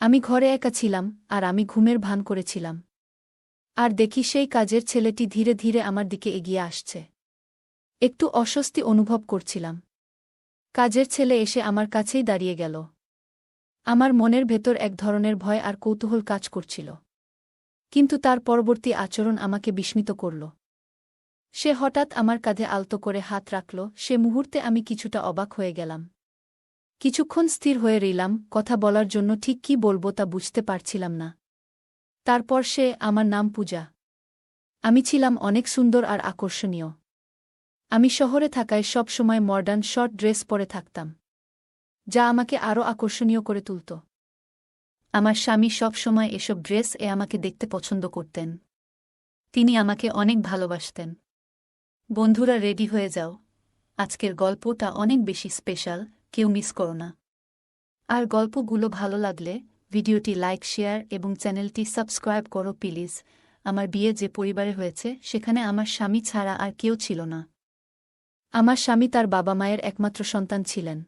আমি ঘরে একা ছিলাম, আর আমি ঘুমের ভান করেছিলাম। আর দেখি সেই কাজের ছেলেটি ধীরে ধীরে আমার দিকে এগিয়ে আসছে। একটু অস্বস্তি অনুভব করছিলাম। কাজের ছেলে এসে আমার কাছেই দাঁড়িয়ে গেল। আমার মনের ভেতর এক ধরনের ভয় আর কৌতূহল কাজ করছিল। কিন্তু তার পরবর্তী আচরণ আমাকে বিস্মিত করল। সে হঠাৎ আমার কাঁধে আলতো করে হাত রাখল। সে মুহূর্তে আমি কিছুটা অবাক হয়ে গেলাম। কিছুক্ষণ স্থির হয়ে রইলাম, কথা বলার জন্য ঠিক কী বলব তা বুঝতে পারছিলাম না। তারপর সে, আমার নাম পূজা। আমি ছিলাম অনেক সুন্দর আর আকর্ষণীয়। আমি শহরে থাকায় সব সময় মডার্ন শর্ট ড্রেস পরে থাকতাম, যা আমাকে আরও আকর্ষণীয় করে তুলত। আমার স্বামী সব সময় এসব আমাকে দেখতে পছন্দ করতেন। তিনি আমাকে অনেক ভালোবাসতেন। বন্ধুরা, রেডি হয়ে যাও, আজকের গল্পটা অনেক বেশি স্পেশাল, কেউ মিস করো না। আর গল্পগুলো ভালো লাগলে ভিডিওটি লাইক, শেয়ার এবং চ্যানেলটি সাবস্ক্রাইব করো প্লিজ। আমার বিয়ে যে পরিবারে হয়েছে সেখানে আমার স্বামী ছাড়া আর কেউ ছিল না। আমার স্বামী তার বাবা মায়ের একমাত্র সন্তান ছিলেন।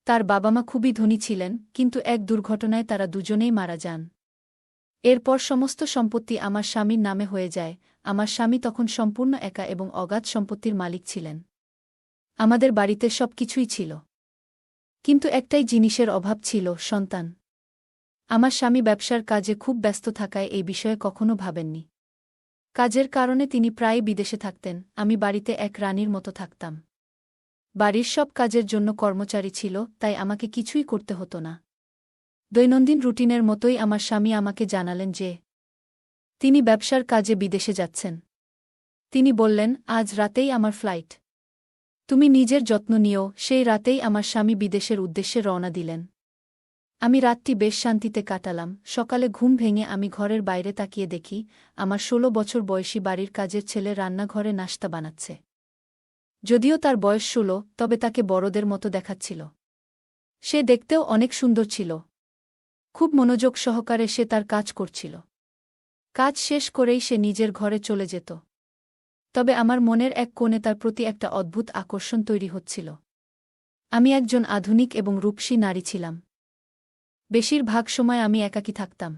তার বাবা মা খুবই ধনী ছিলেন, কিন্তু এক দুর্ঘটনায় তারা দুজনেই মারা যান। এরপর সমস্ত সম্পত্তি আমার স্বামীর নামে হয়ে যায়। আমার স্বামী তখন সম্পূর্ণ একা এবং অগাধ সম্পত্তির মালিক ছিলেন। আমাদের বাড়িতে সব কিছুই ছিল, কিন্তু একটাই জিনিসের অভাব ছিল, সন্তান। আমার স্বামী ব্যবসার কাজে খুব ব্যস্ত থাকায় এই বিষয়ে কখনো ভাবেননি। কাজের কারণে তিনি প্রায় বিদেশে থাকতেন। আমি বাড়িতে এক রানীর মতো থাকতাম। বাড়ির সব কাজের জন্য কর্মচারী ছিল, তাই আমাকে কিছুই করতে হতো না। দৈনন্দিন রুটিনের মতোই আমার স্বামী আমাকে জানালেন যে তিনি ব্যবসার কাজে বিদেশে যাচ্ছেন। তিনি বললেন, আজ রাতেই আমার ফ্লাইট, তুমি নিজের যত্ন নিও। সেই রাতেই আমার স্বামী বিদেশের উদ্দেশ্যে রওনা দিলেন। আমি রাতটি বেশ শান্তিতে কাটালাম। সকালে ঘুম ভেঙে আমি ঘরের বাইরে তাকিয়ে দেখি আমার ১৬ বছর বয়সী বাড়ির কাজের ছেলে রান্নাঘরে নাশতা বানাচ্ছে। যদিও তার বয়স ১৬, তবে তাকে বড়দের মতো দেখাচ্ছিল। সে দেখতেও অনেক সুন্দর ছিল। খুব মনোযোগ সহকারে সে তার কাজ করছিল। কাজ শেষ করেই সে নিজের ঘরে চলে যেত। তবে আমার মনের এক কোণে তার প্রতি একটা অদ্ভুত আকর্ষণ তৈরি হচ্ছিল। আমি একজন আধুনিক এবং রূপসী নারী ছিলাম। বেশিরভাগ সময় আমি একাকী থাকতাম,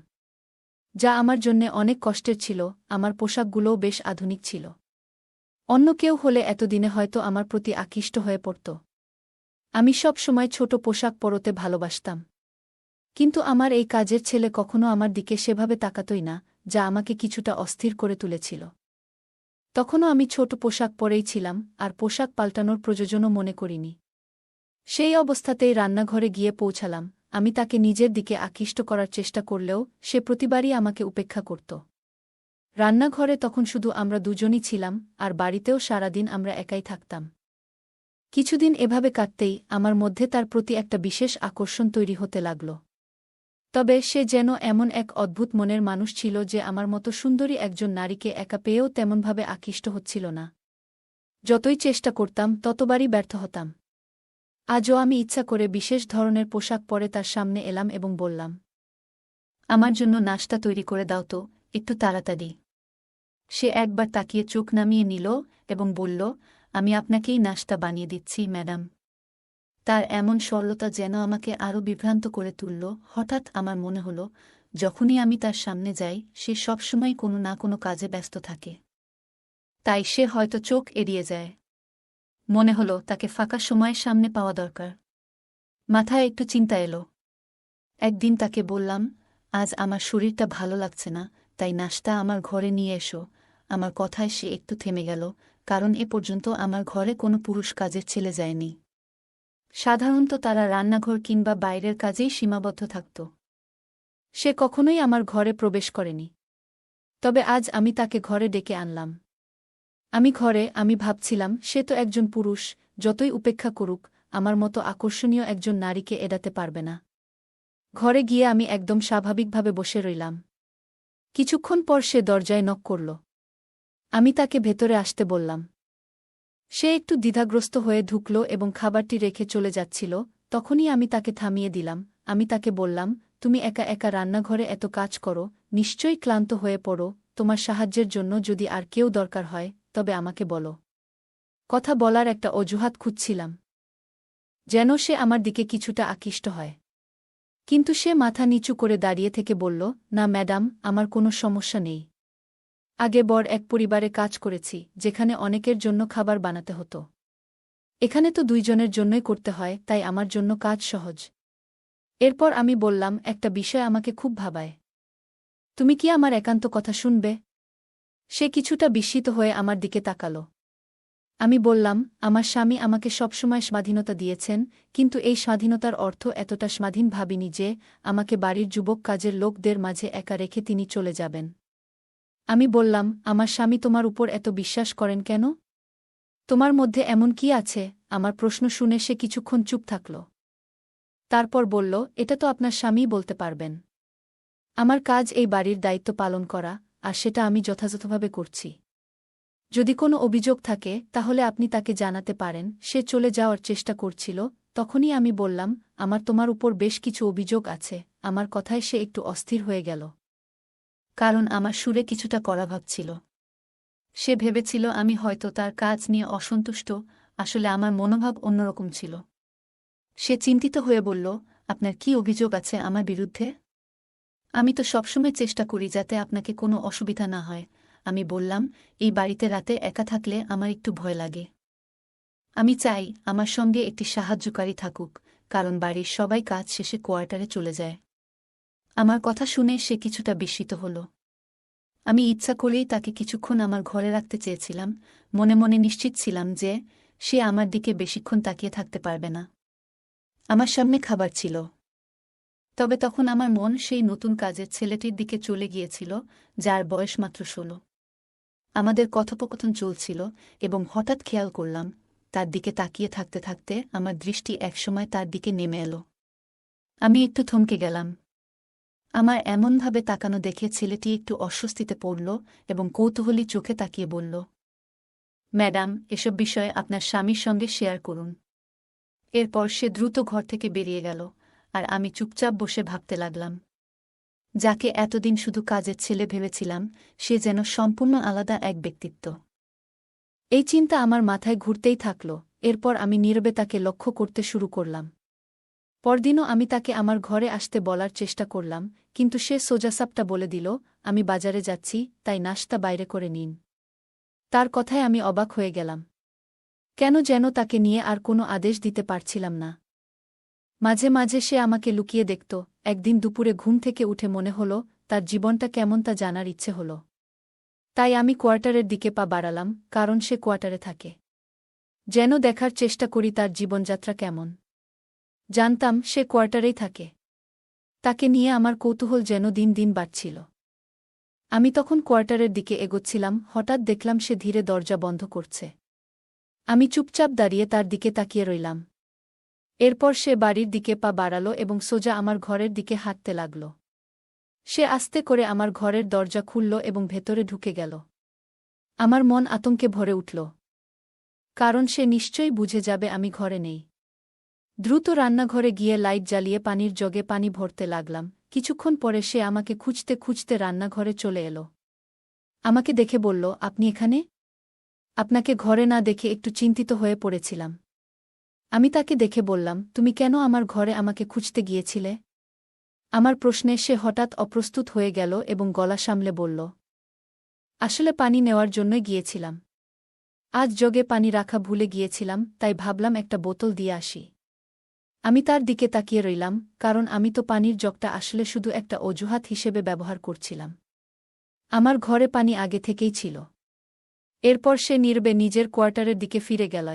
যা আমার জন্যে অনেক কষ্টের ছিল। আমার পোশাকগুলোও বেশ আধুনিক ছিল। অন্য কেউ হলে এতদিনে হয়তো আমার প্রতি আকৃষ্ট হয়ে পড়ত। আমি সব সময় ছোট পোশাক পরতে ভালোবাসতাম। কিন্তু আমার এই কাজের ছেলে কখনো আমার দিকে সেভাবে তাকাতই না, যা আমাকে কিছুটা অস্থির করে তুলেছিল। তখনও আমি ছোট পোশাক পরেই ছিলাম, আর পোশাক পাল্টানোর প্রয়োজনও মনে করিনি। সেই অবস্থাতেই রান্নাঘরে গিয়ে পৌঁছালাম। আমি তাকে নিজের দিকে আকৃষ্ট করার চেষ্টা করলেও সে প্রতিবারই আমাকে উপেক্ষা করত। রান্নাঘরে তখন শুধু আমরা দুজনই ছিলাম, আর বাড়িতেও সারাদিন আমরা একাই থাকতাম। কিছুদিন এভাবে কাটতেই আমার মধ্যে তার প্রতি একটা বিশেষ আকর্ষণ তৈরি হতে লাগল। তবে সে যেন এমন এক অদ্ভুত মনের মানুষ ছিল যে আমার মতো সুন্দরী একজন নারীকে একা পেয়েও তেমনভাবে আকৃষ্ট হচ্ছিল না। যতই চেষ্টা করতাম ততবারই ব্যর্থ হতাম। আজও আমি ইচ্ছা করে বিশেষ ধরনের পোশাক পরে তার সামনে এলাম এবং বললাম, আমার জন্য নাশতা তৈরি করে দাও তো, একটু তাড়াতাড়ি। সে একবার তাকিয়ে চোখ নামিয়ে নিল এবং বলল, আমি আপনাকেই নাশতা বানিয়ে দিচ্ছি, ম্যাডাম। তার এমন সরলতা যেন আমাকে আরও বিভ্রান্ত করে তুলল। হঠাৎ আমার মনে হলো, যখনই আমি তার সামনে যাই সে সবসময় কোনো না কোনো কাজে ব্যস্ত থাকে। তাই সে হয়তো চোখ এড়িয়ে যায়। মনে হলো তাকে ফাঁকা সময়ের সামনে পাওয়া দরকার। মাথায় একটু চিন্তা এলো। একদিন তাকে বললাম, আজ আমার শরীরটা ভালো লাগছে না, তাই নাশতা আমার ঘরে নিয়ে এসো। আমার কথায় সে একটু থেমে গেল, কারণ এ পর্যন্ত আমার ঘরে কোনো পুরুষ কাজের ছেলে যায়নি। সাধারণত তারা রান্নাঘর কিংবা বাইরের কাজেই সীমাবদ্ধ থাকত। সে কখনোই আমার ঘরে প্রবেশ করেনি। তবে আজ আমি তাকে ঘরে ডেকে আনলাম। আমি ভাবছিলাম, সে তো একজন পুরুষ, যতই উপেক্ষা করুক আমার মতো আকর্ষণীয় একজন নারীকে এড়াতে পারবে না। ঘরে গিয়ে আমি একদম স্বাভাবিকভাবে বসে রইলাম। কিছুক্ষণ পর সে দরজায় নক করল। আমি তাকে ভেতরে আসতে বললাম। সে একটু দ্বিধাগ্রস্ত হয়ে ঢুকল এবং খাবারটি রেখে চলে যাচ্ছিল। তখনই আমি তাকে থামিয়ে দিলাম। আমি তাকে বললাম, তুমি একা একা রান্নাঘরে এত কাজ করো, নিশ্চয়ই ক্লান্ত হয়ে পড়ো। তোমার সাহায্যের জন্য যদি আর কেউ দরকার হয় তবে আমাকে বলো। কথা বলার একটা অজুহাত খুঁজছিলাম, যেন সে আমার দিকে কিছুটা আকৃষ্ট হয়। কিন্তু সে মাথা নিচু করে দাঁড়িয়ে থেকে বলল, না ম্যাডাম, আমার কোনো সমস্যা নেই। আগে বড় এক পরিবারে কাজ করেছি, যেখানে অনেকের জন্য খাবার বানাতে হতো। এখানে তো দুইজনের জন্যই করতে হয়, তাই আমার জন্য কাজ সহজ। এরপর আমি বললাম, একটা বিষয় আমাকে খুব ভাবায়। তুমি কি আমার একান্ত কথা শুনবে? সে কিছুটা বিস্মিত হয়ে আমার দিকে তাকাল। আমি বললাম, আমার স্বামী আমাকে সবসময় স্বাধীনতা দিয়েছেন, কিন্তু এই স্বাধীনতার অর্থ এতটা স্বাধীন ভাবিনি যে আমাকে বাড়ির যুবক কাজের লোকদের মাঝে একা রেখে তিনি চলে যাবেন। আমি বললাম, আমার স্বামী তোমার উপর এত বিশ্বাস করেন কেন? তোমার মধ্যে এমন কি আছে? আমার প্রশ্ন শুনে সে কিছুক্ষণ চুপ থাকল। তারপর বলল, এটা তো আপনার স্বামীই বলতে পারবেন। আমার কাজ এই বাড়ির দায়িত্ব পালন করা, আর সেটা আমি যথাযথভাবে করছি। যদি কোনো অভিযোগ থাকে তাহলে আপনি তাকে জানাতে পারেন। সে চলে যাওয়ার চেষ্টা করছিল, তখনই আমি বললাম, আমার তোমার উপর বেশ কিছু অভিযোগ আছে। আমার কথায় সে একটু অস্থির হয়ে গেল, কারণ আমার সুরে কিছুটা কড়া ভাব ছিল। সে ভেবেছিল আমি হয়তো তার কাজ নিয়ে অসন্তুষ্ট, আসলে আমার মনোভাব অন্যরকম ছিল। সে চিন্তিত হয়ে বলল, আপনার কি অভিযোগ আছে আমার বিরুদ্ধে? আমি তো সবসময় চেষ্টা করি যাতে আপনাকে কোনো অসুবিধা না হয়। আমি বললাম, এই বাড়িতে রাতে একা থাকলে আমার একটু ভয় লাগে। আমি চাই আমার সঙ্গে একটি সাহায্যকারী থাকুক, কারণ বাড়ির সবাই কাজ শেষে কোয়ার্টারে চলে যায়। আমার কথা শুনে সে কিছুটা বিস্মিত হল। আমি ইচ্ছা করেই তাকে কিছুক্ষণ আমার ঘরে রাখতে চেয়েছিলাম, মনে মনে নিশ্চিত ছিলাম যে সে আমার দিকে বেশিক্ষণ তাকিয়ে থাকতে পারবে না। আমার সামনে খাবার ছিল, তবে তখন আমার মন সেই নতুন কাজের ছেলেটির দিকে চলে গিয়েছিল, যার বয়স মাত্র 16। আমাদের কথোপকথন চলছিল এবং হঠাৎ খেয়াল করলাম, তার দিকে তাকিয়ে থাকতে থাকতে আমার দৃষ্টি একসময় তার দিকে নেমে এলো। আমি একটু থমকে গেলাম। আমার এমনভাবে তাকানো দেখে ছেলেটি একটু অস্বস্তিতে পড়ল এবং কৌতূহলী চোখে তাকিয়ে বলল, ম্যাডাম, এসব বিষয়ে আপনার স্বামীর সঙ্গে শেয়ার করুন। এরপর সে দ্রুত ঘর থেকে বেরিয়ে গেল, আর আমি চুপচাপ বসে ভাবতে লাগলাম, যাকে এতদিন শুধু কাজের ছেলে ভেবেছিলাম, সে যেন সম্পূর্ণ আলাদা এক ব্যক্তিত্ব। এই চিন্তা আমার মাথায় ঘুরতেই থাকল। এরপর আমি নীরবে তাকে লক্ষ্য করতে শুরু করলাম। পরদিনও আমি তাকে আমার ঘরে আসতে বলার চেষ্টা করলাম, কিন্তু সে সোজাসাপটা বলে দিল, আমি বাজারে যাচ্ছি, তাই নাশতা বাইরে করে নিন। তার কথায় আমি অবাক হয়ে গেলাম। কেন যেন তাকে নিয়ে আর কোনো আদেশ দিতে পারছিলাম না। মাঝে মাঝে সে আমাকে লুকিয়ে দেখত। একদিন দুপুরে ঘুম থেকে উঠে মনে হলো তার জীবনটা কেমন তা জানার ইচ্ছে হলো। তাই আমি কোয়ার্টারের দিকে পা বাড়ালাম, কারণ সে কোয়ার্টারে থাকে। যেন দেখার চেষ্টা করি তার জীবনযাত্রা কেমন। জানতাম সে কোয়ার্টারেই থাকে। তাকে নিয়ে আমার কৌতূহল যেন দিন দিন বাড়ছিল। আমি তখন কোয়ার্টারের দিকে এগোচ্ছিলাম, হঠাৎ দেখলাম সে ধীরে দরজা বন্ধ করছে। আমি চুপচাপ দাঁড়িয়ে তার দিকে তাকিয়ে রইলাম। এরপর সে বাড়ির দিকে পা বাড়াল এবং সোজা আমার ঘরের দিকে হাঁটতে লাগল। সে আস্তে করে আমার ঘরের দরজা খুলল এবং ভেতরে ঢুকে গেল। আমার মন আতঙ্কে ভরে উঠল, কারণ সে নিশ্চয়ই বুঝে যাবে আমি ঘরে নেই। দ্রুত রান্নাঘরে গিয়ে লাইট জ্বালিয়ে পানির জগে পানি ভরতে লাগলাম। কিছুক্ষণ পরে সে আমাকে খুঁজতে খুঁজতে রান্নাঘরে চলে এলো। আমাকে দেখে বলল, আপনি এখানে? আপনাকে ঘরে না দেখে একটু চিন্তিত হয়ে পড়েছিলাম। আমি তাকে দেখে বললাম, তুমি কেন আমার ঘরে আমাকে খুঁজতে গিয়েছিলে? আমার প্রশ্নে সে হঠাৎ অপ্রস্তুত হয়ে গেল এবং গলা সামলে বলল, আসলে পানি নেওয়ার জন্যই গিয়েছিলাম। আজ জগে পানি রাখা ভুলে গিয়েছিলাম, তাই ভাবলাম একটা বোতল দিয়ে আসি। আমি তার দিকে তাকিয়ে রইলাম, কারণ আমি তো পানির জগটা আসলে শুধু একটা অজুহাত হিসেবে ব্যবহার করছিলাম। আমার ঘরে পানি আগে থেকেই ছিল। এরপর সে নীরবে নিজের কোয়ার্টারের দিকে ফিরে গেল।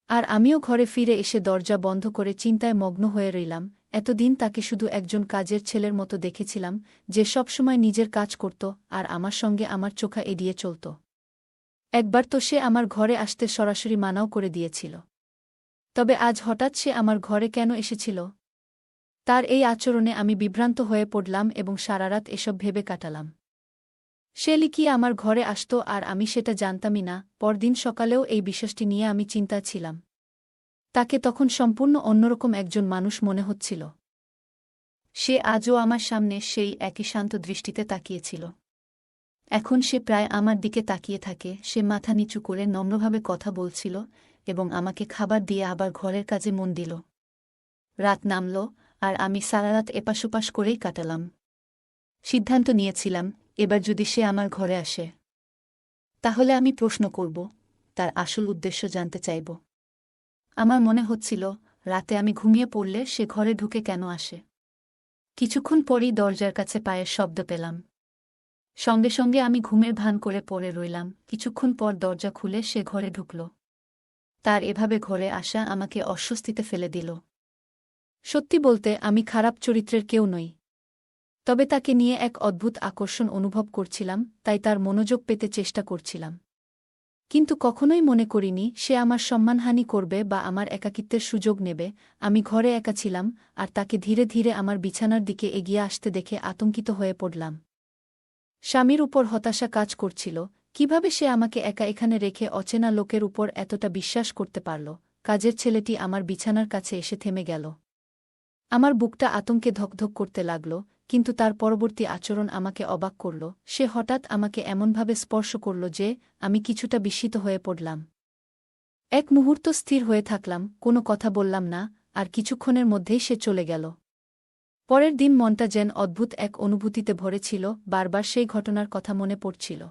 আর আমিও ঘরে ফিরে এসে দরজা বন্ধ করে চিন্তায় মগ্ন হয়ে রইলাম। এতদিন তাকে শুধু একজন কাজের ছেলের মতো দেখেছিলাম, যে সবসময় নিজের কাজ করত আর আমার সঙ্গে আমার চোখা এড়িয়ে চলত। একবার তো সে আমার ঘরে আসতে সরাসরি মানাও করে দিয়েছিল। তবে আজ হঠাৎ সে আমার ঘরে কেন এসেছিল? তার এই আচরণে আমি বিভ্রান্ত হয়ে পড়লাম এবং সারারাত এসব ভেবে কাটালাম। সে লিখিয়ে আমার ঘরে আসত আর আমি সেটা জানতামই না। পরদিন সকালেও এই বিষয়টি নিয়ে আমি চিন্তায় ছিলাম। তাকে তখন সম্পূর্ণ অন্যরকম একজন মানুষ মনে হচ্ছিল। সে আজও আমার সামনে সেই একই শান্ত দৃষ্টিতে তাকিয়েছিল। এখন সে প্রায় আমার দিকে তাকিয়ে থাকে। সে মাথা নিচু করে নম্রভাবে কথা বলছিল এবং আমাকে খাবার দিয়ে আবার ঘরের কাজে মন দিল। রাত নামল, আর আমি সারারাত এপাশোপাশ করেই কাটালাম। সিদ্ধান্ত নিয়েছিলাম, এবার যদি সে আমার ঘরে আসে তাহলে আমি প্রশ্ন করব, তার আসল উদ্দেশ্য জানতে চাইব। আমার মনে হচ্ছিল, রাতে আমি ঘুমিয়ে পড়লে সে ঘরে ঢুকে কেন আসে। কিছুক্ষণ পরই দরজার কাছে পায়ের শব্দ পেলাম। সঙ্গে সঙ্গে আমি ঘুমের ভান করে পড়ে রইলাম। কিছুক্ষণ পর দরজা খুলে সে ঘরে ঢুকল। তার এভাবে ঘরে আসা আমাকে অস্বস্তিতে ফেলে দিল। সত্যি বলতে আমি খারাপ চরিত্রের কেউ নই, তবে তাকে নিয়ে এক অদ্ভুত আকর্ষণ অনুভব করছিলাম, তাই তার মনোযোগ পেতে চেষ্টা করছিলাম। কিন্তু কখনোই মনে করিনি সে আমার সম্মানহানি করবে বা আমার একাকিত্বের সুযোগ নেবে। আমি ঘরে একা ছিলাম, আর তাকে ধীরে ধীরে আমার বিছানার দিকে এগিয়ে আসতে দেখে আতঙ্কিত হয়ে পড়লাম। স্বামীর উপর হতাশা কাজ করছিল, কিভাবে সে আমাকে একা এখানে রেখে অচেনা লোকের উপর এতটা বিশ্বাস করতে পারল। কাজের ছেলেটি আমার বিছানার কাছে এসে থেমে গেল। আমার বুকটা আতঙ্কে ধকধক করতে লাগল, কিন্তু তার পরবর্তী আচরণ আমাকে অবাক করল। সে হঠাৎ আমাকে এমনভাবে স্পর্শ করল যে আমি কিছুটা বিস্মিত হয়ে পড়লাম। এক মুহূর্ত স্থির হয়ে থাকলাম, কোনো কথা বললাম না, আর কিছুক্ষণের মধ্যেই সে চলে গেল। পরের দিন মনটা যেন অদ্ভুত এক অনুভূতিতে ভরে ছিল, বারবার সেই ঘটনার কথা মনে পড়ছিল।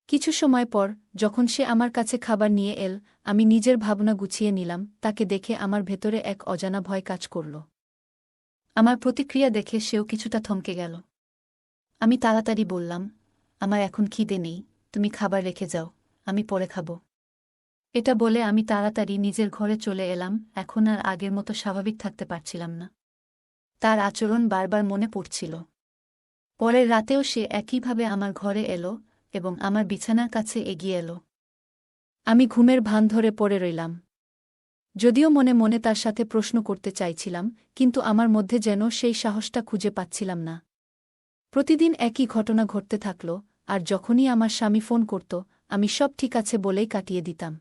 কিছু সময় পর, যখন সে আমার কাছে খাবার নিয়ে এল, আমি নিজের ভাবনা গুছিয়ে নিলাম। তাকে দেখে আমার ভেতরে এক অজানা ভয় কাজ করল। আমার প্রতিক্রিয়া দেখে সেও কিছুটা থমকে গেল। আমি তাড়াতাড়ি বললাম, আমার এখন খিদে নেই, তুমি খাবার রেখে যাও, আমি পরে খাব। এটা বলে আমি তাড়াতাড়ি নিজের ঘরে চলে এলাম। এখন আর আগের মতো স্বাভাবিক থাকতে পারছিলাম না। তার আচরণ বারবার মনে পড়ছিল। পরের রাতেও সে একইভাবে আমার ঘরে এলো এবং আমার বিছানার কাছে এগিয়ে এলো। আমি ঘুমের ভান ধরে পড়ে রইলাম। যদিও মনে মনে তার সাথে প্রশ্ন করতে চাইছিলাম, কিন্তু আমার মধ্যে যেন সেই সাহসটা খুঁজে পাচ্ছিলাম না। প্রতিদিন একই ঘটনা ঘটতে থাকল, আর যখনই আমার স্বামী ফোন করত, আমি সব ঠিক আছে বলেই কাটিয়ে দিতাম।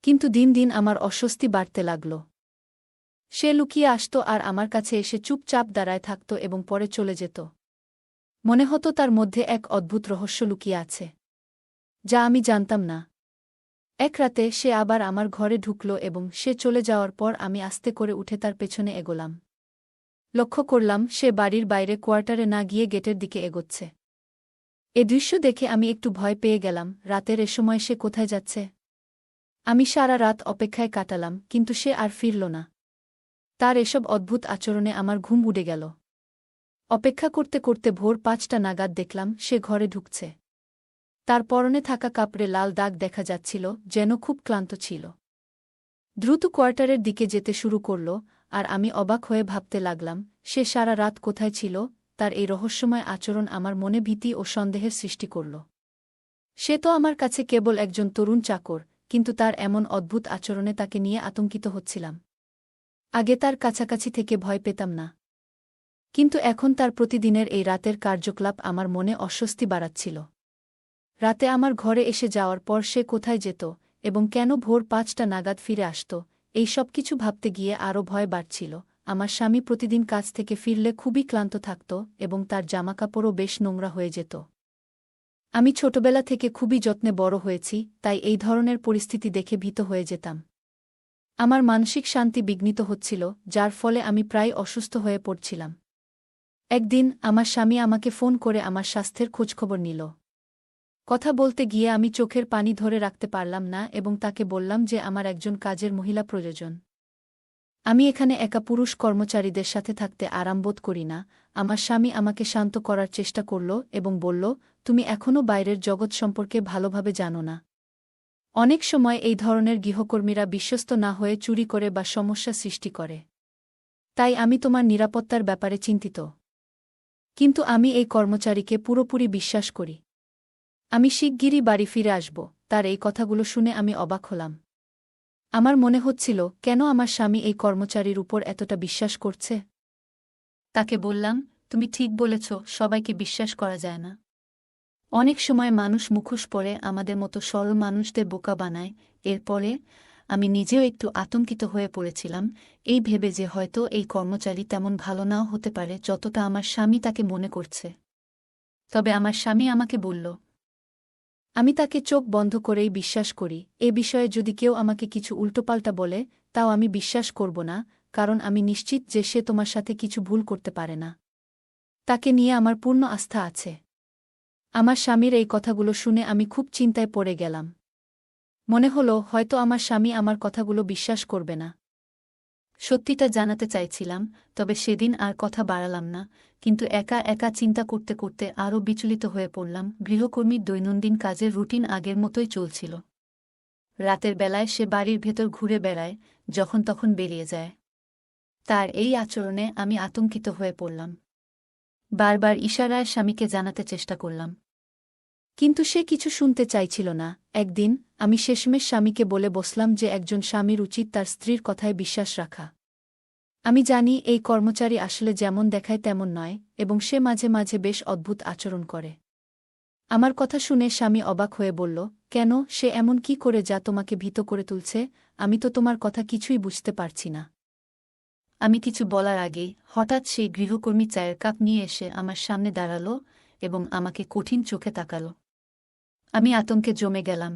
কিন্তু দিন দিন আমার অস্বস্তি বাড়তে লাগল। সে লুকিয়ে আসত আর আমার কাছে এসে চুপচাপ দাঁড়ায় থাকত এবং পরে চলে যেত। মনে হতো তার মধ্যে এক অদ্ভুত রহস্য লুকিয়ে আছে, যা আমি জানতাম না। এক রাতে সে আবার আমার ঘরে ঢুকল এবং সে চলে যাওয়ার পর আমি আস্তে করে উঠে তার পেছনে এগোলাম। লক্ষ্য করলাম সে বাড়ির বাইরে কোয়ার্টারে না গিয়ে গেটের দিকে এগোচ্ছে। এ দৃশ্য দেখে আমি একটু ভয় পেয়ে গেলাম। রাতের এ সময় সে কোথায় যাচ্ছে? আমি সারা রাত অপেক্ষায় কাটালাম, কিন্তু সে আর ফিরল না। তার এসব অদ্ভুত আচরণে আমার ঘুম উড়ে গেল। অপেক্ষা করতে করতে ভোর ৫টা নাগাদ দেখলাম সে ঘরে ঢুকছে। তার পরনে থাকা কাপড়ে লাল দাগ দেখা যাচ্ছিল, যেন খুব ক্লান্ত ছিল। দ্রুত কোয়ার্টারের দিকে যেতে শুরু করল, আর আমি অবাক হয়ে ভাবতে লাগলাম, সে সারা রাত কোথায় ছিল। তার এই রহস্যময় আচরণ আমার মনে ভীতি ও সন্দেহের সৃষ্টি করল। সে তো আমার কাছে কেবল একজন তরুণ চাকর, কিন্তু তার এমন অদ্ভুত আচরণে তাকে নিয়ে আতঙ্কিত হচ্ছিলাম। আগে তার কাছাকাছি থেকে ভয় পেতাম না, কিন্তু এখন তার প্রতিদিনের এই রাতের কার্যকলাপ আমার মনে অস্বস্তি বাড়াচ্ছিল। রাতে আমার ঘরে এসে যাওয়ার পর সে কোথায় যেত এবং কেন ভোর ৫টা নাগাদ ফিরে আসত, এই সব কিছু ভাবতে গিয়ে আরও ভয় বাড়ছিল। আমার স্বামী প্রতিদিন কাজ থেকে ফিরলে খুবই ক্লান্ত থাকত এবং তার জামাকাপড়ও বেশ নোংরা হয়ে যেত। আমি ছোটবেলা থেকে খুবই যত্নে বড় হয়েছি, তাই এই ধরনের পরিস্থিতি দেখে ভীত হয়ে যেতাম। আমার মানসিক শান্তি বিঘ্নিত হচ্ছিল, যার ফলে আমি প্রায় অসুস্থ হয়ে পড়ছিলাম। একদিন আমার স্বামী আমাকে ফোন করে আমার স্বাস্থ্যের খোঁজখবর নিল। কথা বলতে গিয়ে আমি চোখের পানি ধরে রাখতে পারলাম না এবং তাকে বললাম যে আমার একজন কাজের মহিলা প্রয়োজন। আমি এখানে একা পুরুষ কর্মচারীদের সাথে থাকতে আরাম বোধ করি না। আমার স্বামী আমাকে শান্ত করার চেষ্টা করল এবং বলল, তুমি এখনও বাইরের জগৎ সম্পর্কে ভালোভাবে জানো না। অনেক সময় এই ধরনের গৃহকর্মীরা বিশ্বস্ত না হয়ে চুরি করে বা সমস্যা সৃষ্টি করে। তাই আমি তোমার নিরাপত্তার ব্যাপারে চিন্তিত। কিন্তু আমি এই কর্মচারীকে পুরোপুরি বিশ্বাস করি। আমি শিগগিরই বাড়ি ফিরে আসব। তার এই কথাগুলো শুনে আমি অবাক হলাম। আমার মনে হচ্ছিল, কেন আমার স্বামী এই কর্মচারীর উপর এতটা বিশ্বাস করছে। তাকে বললাম, তুমি ঠিক বলেছ, সবাইকে বিশ্বাস করা যায় না। অনেক সময় মানুষ মুখোশ পরে আমাদের মতো সরল মানুষদের বোকা বানায়। এরপরে আমি নিজেও একটু আতঙ্কিত হয়ে পড়েছিলাম, এই ভেবে যে হয়তো এই কর্মচারী তেমন ভালো নাও হতে পারে যতটা আমার স্বামী তাকে মনে করছে। তবে আমার স্বামী আমাকে বলল, আমি তাকে চোখ বন্ধ করেই বিশ্বাস করি। এ বিষয়ে যদি কেউ আমাকে কিছু উল্টোপাল্টা বলে, তাও আমি বিশ্বাস করব না, কারণ আমি নিশ্চিত যে সে তোমার সাথে কিছু ভুল করতে পারে না। তাকে নিয়ে আমার পূর্ণ আস্থা আছে। আমার স্বামীর এই কথাগুলো শুনে আমি খুব চিন্তায় পড়ে গেলাম। মনে হলো হয়তো আমার স্বামী আমার কথাগুলো বিশ্বাস করবে না। সত্যিটা জানাতে চাইছিলাম, তবে সেদিন আর কথা বাড়ালাম না, কিন্তু একা একা চিন্তা করতে করতে আরও বিচলিত হয়ে পড়লাম। গৃহকর্মীর দৈনন্দিন কাজের রুটিন আগের মতোই চলছিল। রাতের বেলায় সে বাড়ির ভেতর ঘুরে বেড়ায়, যখন তখন বেরিয়ে যায়। তার এই আচরণে আমি আতঙ্কিত হয়ে পড়লাম। বারবার ইশারায় স্বামীকে জানাতে চেষ্টা করলাম, কিন্তু সে কিছু শুনতে চাইছিল না। একদিন আমি শেষমেশ স্বামীকে বলে বসলাম যে একজন স্বামীর উচিত তার স্ত্রীর কথায় বিশ্বাস রাখা। আমি জানি এই কর্মচারী আসলে যেমন দেখায় তেমন নয়, এবং সে মাঝে মাঝে বেশ অদ্ভুত আচরণ করে। আমার কথা শুনে স্বামী অবাক হয়ে বলল, কেন, সে এমন কি করে যা তোমাকে ভীত করে তুলছে? আমি তো তোমার কথা কিছুই বুঝতে পারছি না। আমি কিছু বলার আগেই হঠাৎ সেই গৃহকর্মী চায়ের কাপ নিয়ে এসে আমার সামনে দাঁড়াল এবং আমাকে কঠিন চোখে তাকাল। আমি আতঙ্কে জমে গেলাম।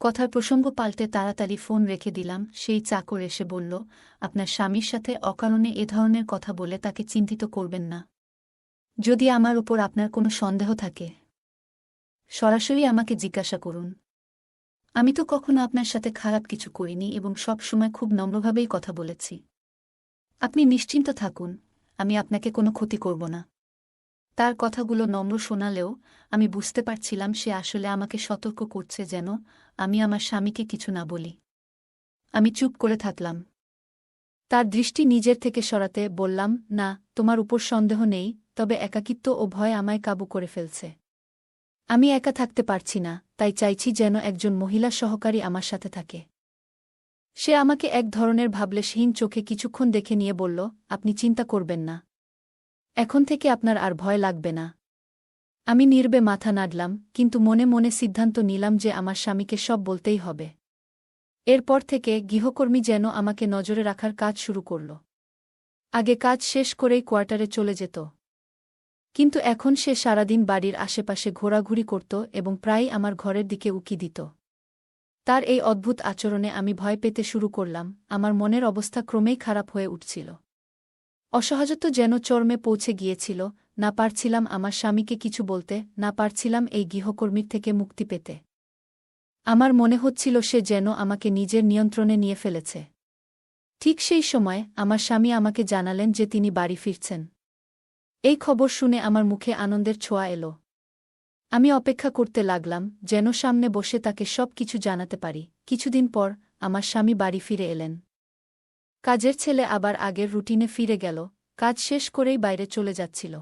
কথার প্রসঙ্গ পাল্টে তাড়াতাড়ি ফোন রেখে দিলাম। সেই চাকর এসে বলল, আপনার স্বামীর সাথে অকারণে এ ধরনের কথা বলে তাকে চিন্তিত করবেন না। যদি আমার উপর আপনার কোনো সন্দেহ থাকে, সরাসরি আমাকে জিজ্ঞাসা করুন। আমি তো কখনো আপনার সাথে খারাপ কিছু করিনি এবং সব সময় খুব নম্রভাবেই কথা বলেছি। আপনি নিশ্চিন্ত থাকুন, আমি আপনাকে কোনো ক্ষতি করব না। তার কথাগুলো নম্র শোনালেও আমি বুঝতে পারছিলাম সে আসলে আমাকে সতর্ক করছে যেন আমি আমার স্বামীকে কিছু না বলি। আমি চুপ করে থাকলাম। তার দৃষ্টি নিজের থেকে সরাতে বললাম, না, তোমার উপর সন্দেহ নেই, তবে একাকিত্ব ও ভয় আমায় কাবু করে ফেলছে। আমি একা থাকতে পারছি না, তাই চাইছি যেন একজন মহিলা সহকারী আমার সাথে থাকে। সে আমাকে এক ধরনের ভাবলেশহীন চোখে কিছুক্ষণ দেখে নিয়ে বলল, আপনি চিন্তা করবেন না। এখন থেকে আপনার আর ভয় লাগবে না। আমি নীরবে মাথা নাড়লাম, কিন্তু মনে মনে সিদ্ধান্ত নিলাম যে আমার স্বামীকে সব বলতেই হবে। এরপর থেকে গৃহকর্মী যেন আমাকে নজরে রাখার কাজ শুরু করল। আগে কাজ শেষ করেই কোয়ার্টারে চলে যেত, কিন্তু এখন সে সারাদিন বাড়ির আশেপাশে ঘোরাঘুরি করত এবং প্রায়ই আমার ঘরের দিকে উকি দিত। তার এই অদ্ভুত আচরণে আমি ভয় পেতে শুরু করলাম। আমার মনের অবস্থা ক্রমেই খারাপ হয়ে উঠছিল। অসহজত্ব যেন চরমে পৌঁছে গিয়েছিল। না পারছিলাম আমার স্বামীকে কিছু বলতে, না পারছিলাম এই গৃহকর্মীর থেকে মুক্তি পেতে। আমার মনে হচ্ছিল সে যেন আমাকে নিজের নিয়ন্ত্রণে নিয়ে ফেলেছে। ঠিক সেই সময় আমার স্বামী আমাকে জানালেন যে তিনি বাড়ি ফিরছেন। এই খবর শুনে আমার মুখে আনন্দের ছোঁয়া এলো। আমি অপেক্ষা করতে লাগলাম যেন সামনে বসে তাকে সব কিছু জানাতে পারি। কিছুদিন পর আমার স্বামী বাড়ি ফিরে এলেন। কাজের ছেলে আবার আগের রুটিনে ফিরে গেল, কাজ শেষ করেই বাইরে চলে যাচ্ছিল।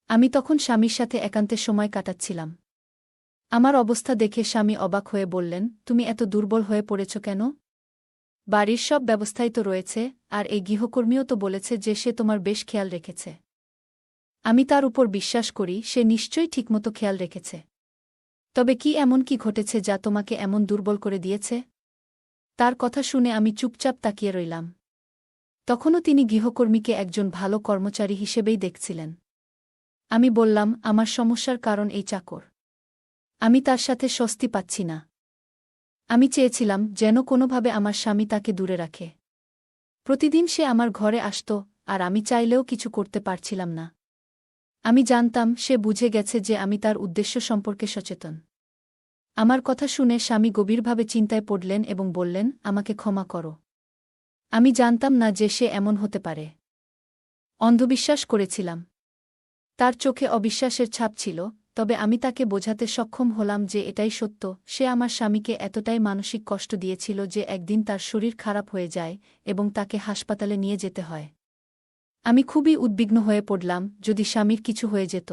আমি তখন স্বামীর সাথে একান্তে সময় কাটাচ্ছিলাম। আমার অবস্থা দেখে স্বামী অবাক হয়ে বললেন, তুমি এত দুর্বল হয়ে পড়েছ কেন? বাড়ির সব ব্যবস্থাই তো রয়েছে, আর এই গৃহকর্মীও তো বলেছে যে সে তোমার বেশ খেয়াল রেখেছে। আমি তার উপর বিশ্বাস করি, সে নিশ্চয়ই ঠিকমতো খেয়াল রেখেছে। তবে কি এমন কি ঘটেছে যা তোমাকে এমন দুর্বল করে দিয়েছে? তার কথা শুনে আমি চুপচাপ তাকিয়ে রইলাম। তখনও তিনি গৃহকর্মীকে একজন ভালো কর্মচারী হিসেবেই দেখছিলেন। আমি বললাম, আমার সমস্যার কারণ এই চাকর। আমি তার সাথে স্বস্তি পাচ্ছি না। আমি চেয়েছিলাম যেন কোনোভাবে আমার স্বামী তাকে দূরে রাখে। প্রতিদিন সে আমার ঘরে আসত, আর আমি চাইলেও কিছু করতে পারছিলাম না। আমি জানতাম সে বুঝে গেছে যে আমি তার উদ্দেশ্য সম্পর্কে সচেতন। আমার কথা শুনে স্বামী গভীরভাবে চিন্তায় পড়লেন এবং বললেন, আমাকে ক্ষমা করো। আমি জানতাম না যে সে এমন হতে পারে। অন্ধবিশ্বাস করেছিলাম। তার চোখে অবিশ্বাসের ছাপ ছিল, তবে আমি তাকে বোঝাতে সক্ষম হলাম যে এটাই সত্য। সে আমার স্বামীকে এতটাই মানসিক কষ্ট দিয়েছিল যে একদিন তার শরীর খারাপ হয়ে যায় এবং তাকে হাসপাতালে নিয়ে যেতে হয়। আমি খুবই উদ্বিগ্ন হয়ে পড়লাম, যদি স্বামীর কিছু হয়ে যেত,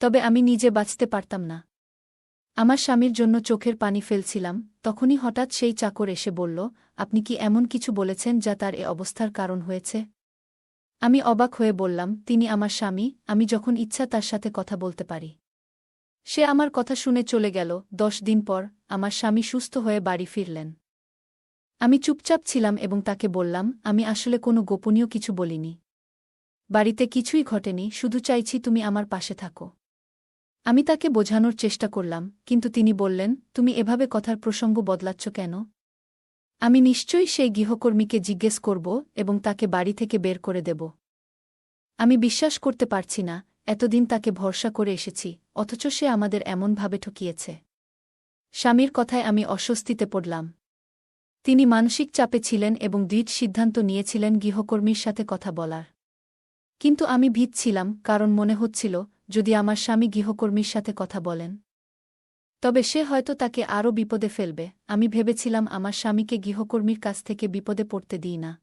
তবে আমি নিজে বাঁচতে পারতাম না। আমার স্বামীর জন্য চোখের পানি ফেলছিলাম, তখনই হঠাৎ সেই চাকর এসে বলল, আপনি কি এমন কিছু বলেছেন যা তার এ অবস্থার কারণ হয়েছে? আমি অবাক হয়ে বললাম, তিনি আমার স্বামী, আমি যখন ইচ্ছা তার সাথে কথা বলতে পারি। সে আমার কথা শুনে চলে গেল। 10 দিন পর আমার স্বামী সুস্থ হয়ে বাড়ি ফিরলেন। আমি চুপচাপ ছিলাম এবং তাকে বললাম, আমি আসলে কোনো গোপনীয় কিছু বলিনি। বাড়িতে কিছুই ঘটেনি, শুধু চাইছি তুমি আমার পাশে থাকো। আমি তাকে বোঝানোর চেষ্টা করলাম, কিন্তু তিনি বললেন, তুমি এভাবে কথার প্রসঙ্গ বদলাচ্ছ কেন? আমি নিশ্চয়ই সেই গৃহকর্মীকে জিজ্ঞেস করব এবং তাকে বাড়ি থেকে বের করে দেব। আমি বিশ্বাস করতে পারছি না, এতদিন তাকে ভরসা করে এসেছি, অথচ সে আমাদের এমনভাবে ঠকিয়েছে। স্বামীর কথায় আমি অস্বস্তিতে পড়লাম। তিনি মানসিক চাপে ছিলেন এবং দৃঢ় সিদ্ধান্ত নিয়েছিলেন গৃহকর্মীর সাথে কথা বলার। কিন্তু আমি ভীত ছিলাম, কারণ মনে হচ্ছিল, যদি আমার স্বামী গৃহকর্মীর সাথে কথা বলেন, তবে সে হয়তো তাকে আরও বিপদে ফেলবে। আমি ভেবেছিলাম আমার স্বামীকে গৃহকর্মীর কাছ থেকে বিপদে পড়তে দিই না।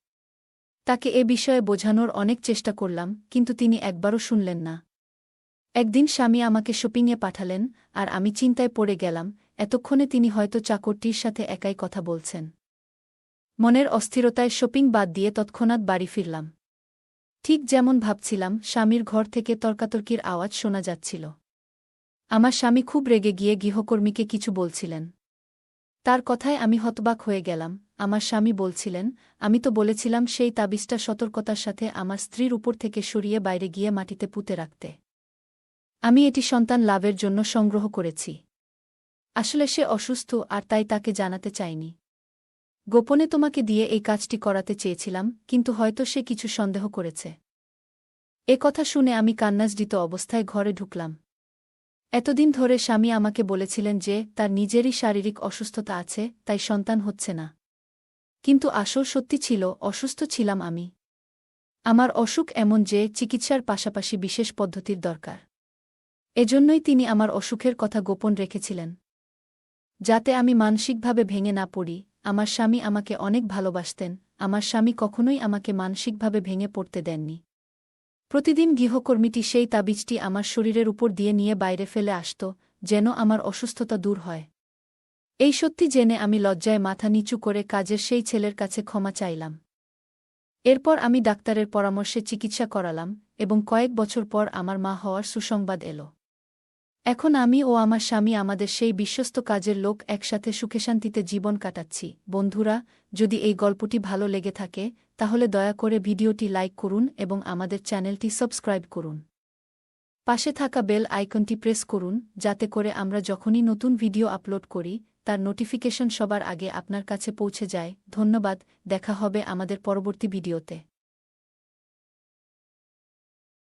তাকে এ বিষয়ে বোঝানোর অনেক চেষ্টা করলাম, কিন্তু তিনি একবারও শুনলেন না। একদিন স্বামী আমাকে শপিংয়ে পাঠালেন, আর আমি চিন্তায় পড়ে গেলাম, এতক্ষণে তিনি হয়তো চাকরটির সাথে একাই কথা বলছেন। মনের অস্থিরতায় শপিং বাদ দিয়ে তৎক্ষণাৎ বাড়ি ফিরলাম। ঠিক যেমন ভাবছিলাম, স্বামীর ঘর থেকে তর্কাতর্কির আওয়াজ শোনা যাচ্ছিল। আমার স্বামী খুব রেগে গিয়ে গৃহকর্মীকে কিছু বলছিলেন। তার কথায় আমি হতবাক হয়ে গেলাম। আমার স্বামী বলছিলেন, আমি তো বলেছিলাম সেই তাবিজটা সতর্কতার সাথে আমার স্ত্রীর উপর থেকে সরিয়ে বাইরে গিয়ে মাটিতে পুঁতে রাখতে। আমি এটি সন্তান লাভের জন্য সংগ্রহ করেছি। আসলে সে অসুস্থ, আর তাই তাকে জানাতে চাইনি। গোপনে তোমাকে দিয়ে এই কাজটি করাতে চেয়েছিলাম, কিন্তু হয়তো সে কিছু সন্দেহ করেছে। এ কথা শুনে আমি কান্নাজড়িত অবস্থায় ঘরে ঢুকলাম। এতদিন ধরে স্বামী আমাকে বলেছিলেন যে তার নিজেরই শারীরিক অসুস্থতা আছে, তাই সন্তান হচ্ছে না। কিন্তু আসল সত্যি ছিল, অসুস্থ ছিলাম আমি। আমার অসুখ এমন যে চিকিৎসার পাশাপাশি বিশেষ পদ্ধতির দরকার। এজন্যই তিনি আমার অসুখের কথা গোপন রেখেছিলেন, যাতে আমি মানসিকভাবে ভেঙে না পড়ি। আমার স্বামী আমাকে অনেক ভালোবাসতেন, আমার স্বামী কখনোই আমাকে মানসিকভাবে ভেঙে পড়তে দেননি। প্রতিদিন গৃহকর্মীটি সেই তাবিজটি আমার শরীরের উপর দিয়ে নিয়ে বাইরে ফেলে আসত, যেন আমার অসুস্থতা দূর হয়। এই সত্যি জেনে আমি লজ্জায় মাথা নিচু করে কাজের সেই ছেলের কাছে ক্ষমা চাইলাম। এরপর আমি ডাক্তারের পরামর্শে চিকিৎসা করালাম, এবং কয়েক বছর পর আমার মা হওয়ার সুসংবাদ এলো। এখন আমি ও আমার স্বামী, আমাদের সেই বিশ্বস্ত কাজের লোক, একসাথে সুখে-শান্তিতে জীবন কাটাচ্ছি। বন্ধুরা, যদি এই গল্পটি ভালো লেগে থাকে, তাহলে দয়া করে ভিডিওটি লাইক করুন এবং আমাদের চ্যানেলটি সাবস্ক্রাইব করুন। পাশে থাকা বেল আইকনটি প্রেস করুন, যাতে করে আমরা যখনই নতুন ভিডিও আপলোড করি, তার নোটিফিকেশন সবার আগে আপনার কাছে পৌঁছে যায়। ধন্যবাদ, দেখা হবে আমাদের পরবর্তী ভিডিওতে।